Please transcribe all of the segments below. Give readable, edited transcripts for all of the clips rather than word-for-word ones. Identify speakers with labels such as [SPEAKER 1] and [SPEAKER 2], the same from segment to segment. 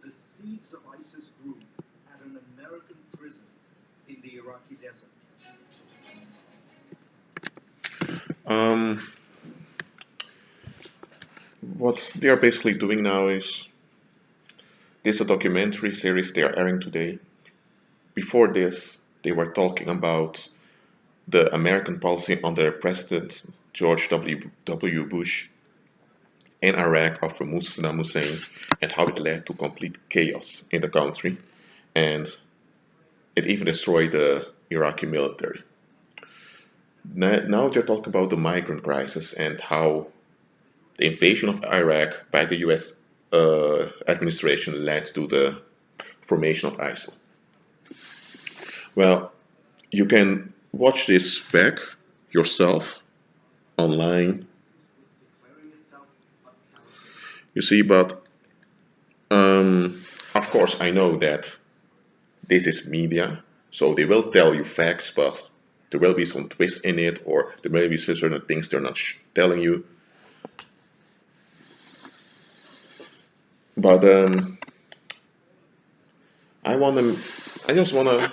[SPEAKER 1] the seeds of ISIS grew at an American prison in the Iraqi desert.
[SPEAKER 2] Um, what they are basically doing now is this is a documentary series they are airing today. Before this, they were talking about the American policy under President George W. Bush in Iraq after Saddam Hussein and how it led to complete chaos in the country, and it even destroyed the Iraqi military. Now they're talking about the migrant crisis and how the invasion of Iraq by the US administration led to the formation of ISIL. Well, you can watch this back yourself online. You see, but of course, I know that this is media, so they will tell you facts, but there will be some twist in it, or there may be certain things they're not telling you. But I just wanna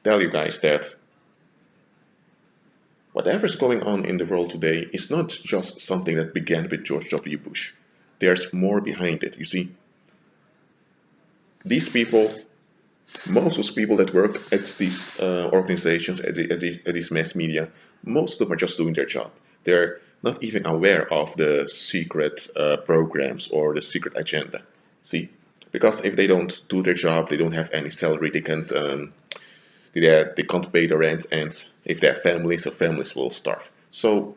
[SPEAKER 2] tell you guys that whatever is going on in the world today is not just something that began with George W. Bush. There's more behind it. You see, these people, most of those people that work at these organizations, at these mass media, most of them are just doing their job. They're not even aware of the secret programs or the secret agenda. See, because if they don't do their job, they don't have any salary, they can't pay the rent, and if they have families, the families will starve. So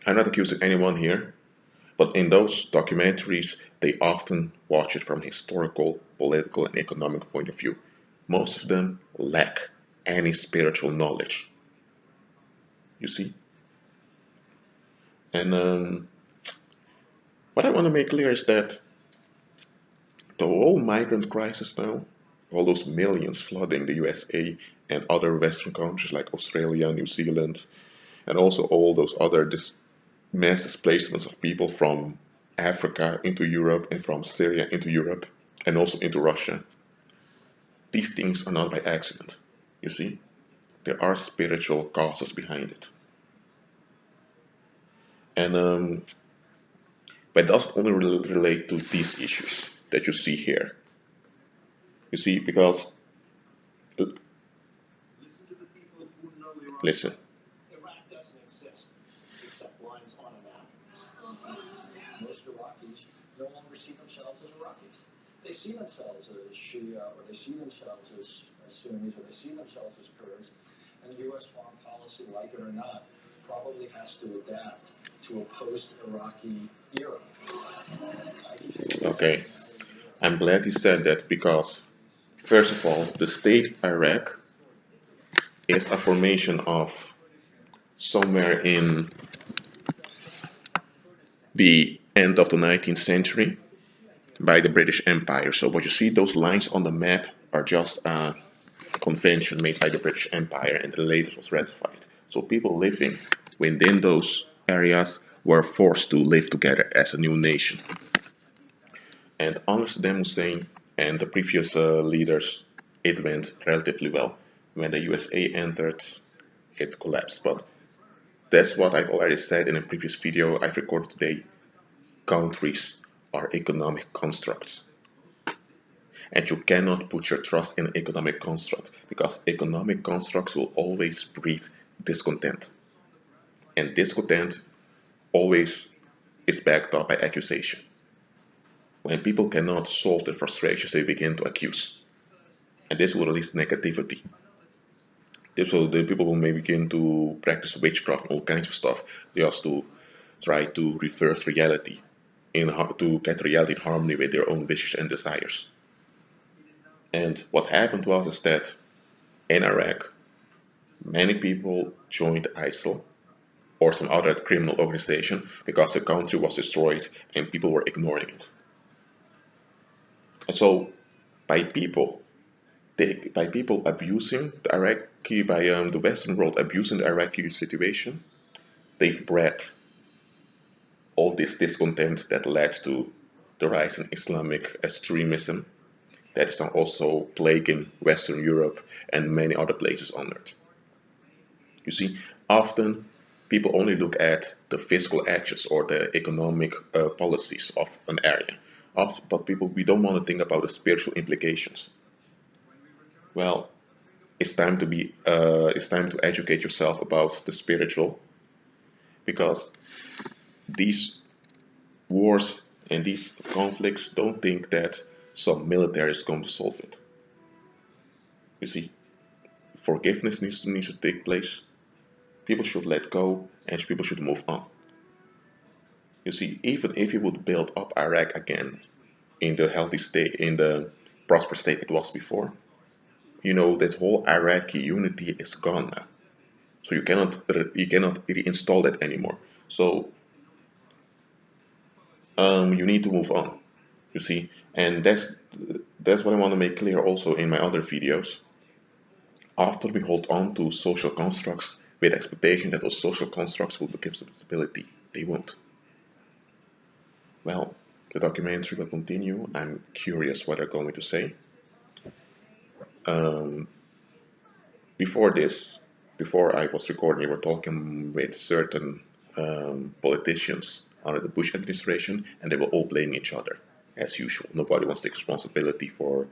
[SPEAKER 2] I'm not accusing anyone here, but in those documentaries, they often watch it from a historical, political, and economic point of view. Most of them lack any spiritual knowledge. You see? And what I want to make clear is that the whole migrant crisis now, all those millions flooding the USA and other Western countries like Australia, New Zealand, and also all those other mass displacements of people from Africa into Europe and from Syria into Europe and also into Russia. These things are not by accident, you see? There are spiritual causes behind it. And but it doesn't only relate to these issues that you see here. You see, because listen.
[SPEAKER 1] Iraq doesn't exist except lines on a map. Most Iraqis no longer see themselves as Iraqis. They see themselves as Shia, or they see themselves as Sunnis, or they see themselves as Kurds. And U.S. foreign policy, like it or not, probably has to adapt to a post-Iraqi era.
[SPEAKER 2] Okay, I'm glad you said that because, first of all, the state Iraq is a formation of somewhere in the end of the 19th century by the British Empire. So what you see, those lines on the map are just a convention made by the British Empire and later was ratified. So people living within those areas were forced to live together as a new nation. And under Saddam Hussein and the previous leaders, it went relatively well. When the USA entered, it collapsed. But that's what I've already said in a previous video I've recorded today. Countries are economic constructs. And you cannot put your trust in an economic construct because economic constructs will always breed discontent. And discontent always is backed up by accusation. When people cannot solve their frustrations, they begin to accuse. And this will release negativity. The people will may begin to practice witchcraft and all kinds of stuff just to try to reverse reality, to get reality in harmony with their own wishes and desires. And what happened was is that in Iraq, many people joined ISIL or some other criminal organization because the country was destroyed and people were ignoring it. And so, by people abusing the Iraqi, by the Western world abusing the Iraqi situation, they've bred all this discontent that led to the rise in Islamic extremism that is now also plaguing Western Europe and many other places on earth. You see, often people only look at the physical actions or the economic policies of an area. But people, we don't want to think about the spiritual implications. Well, it's time to educate yourself about the spiritual, because these wars and these conflicts, don't think that some military is going to solve it. You see, forgiveness needs to take place. People should let go and people should move on. You see, even if you would build up Iraq again in the healthy state, in the prosperous state it was before, you know that whole Iraqi unity is gone now. So you cannot reinstall that anymore. So you need to move on. You see, and that's what I want to make clear also in my other videos. After we hold on to social constructs with expectation that those social constructs will give stability, they won't. Well, the documentary will continue. I'm curious what they're going to say. Um, before this, before I was recording, we were talking with certain politicians under the Bush administration, and they were all blaming each other, as usual. Nobody wants to take responsibility for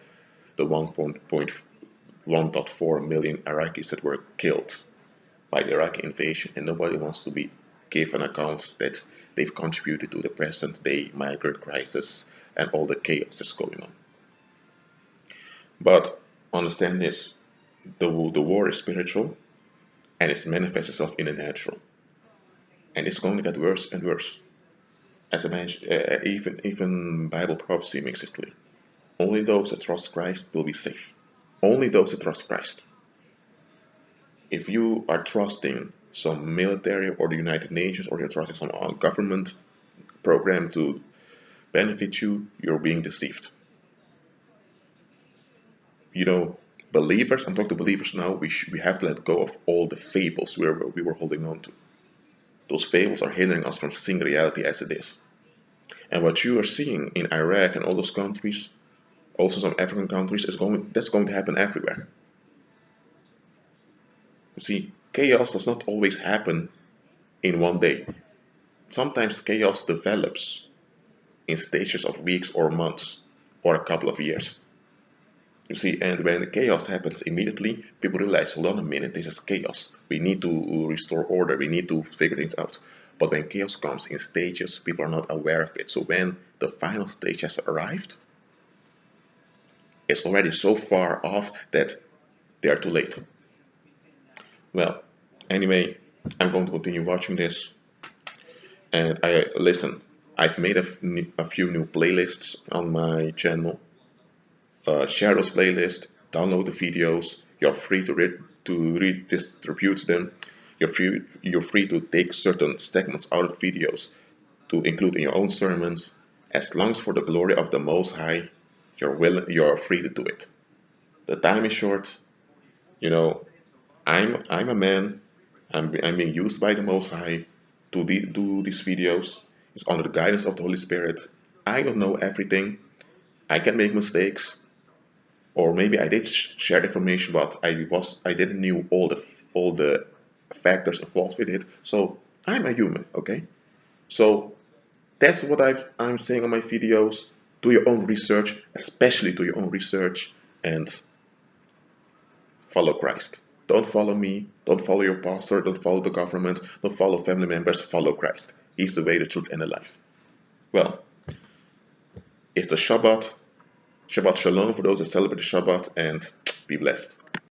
[SPEAKER 2] the 1.4 million Iraqis that were killed by the Iraqi invasion, and nobody wants to give an account that they've contributed to the present day migrant crisis and all the chaos that's going on. But understand this, the war is spiritual and it manifests itself in the natural. And it's going to get worse and worse. As I mentioned, even Bible prophecy makes it clear. Only those that trust Christ will be safe. Only those that trust Christ. If you are trusting some military or the United Nations, or you're trusting some government program to benefit you, you're being deceived. You know, believers, I'm talking to believers now, we have to let go of all the fables we were holding on to. Those fables are hindering us from seeing reality as it is. And what you are seeing in Iraq and all those countries, also some African countries, that's going to happen everywhere. You see, chaos does not always happen in one day. Sometimes chaos develops in stages of weeks or months or a couple of years. You see, and when chaos happens immediately, people realize, hold on a minute, this is chaos. We need to restore order, we need to figure things out. But when chaos comes in stages, people are not aware of it. So when the final stage has arrived, it's already so far off that they are too late. Well, anyway, I'm going to continue watching this. And I've made a few new playlists on my channel. Share those playlists, download the videos. You're free to redistribute them. You're free to take certain segments out of videos to include in your own sermons. As long as for the glory of the Most High, you're free to do it. The time is short. You know, I'm a man. I'm being used by the Most High to do these videos. It's under the guidance of the Holy Spirit. I don't know everything. I can make mistakes, or maybe I did share information, but I didn't knew all the factors involved with it. So I'm a human, okay? So that's what I'm saying on my videos. Do your own research, especially do your own research, and follow Christ. Don't follow me, don't follow your pastor, don't follow the government, don't follow family members, follow Christ. He's the way, the truth, and the life. Well, it's the Shabbat. Shabbat Shalom for those that celebrate the Shabbat, and be blessed.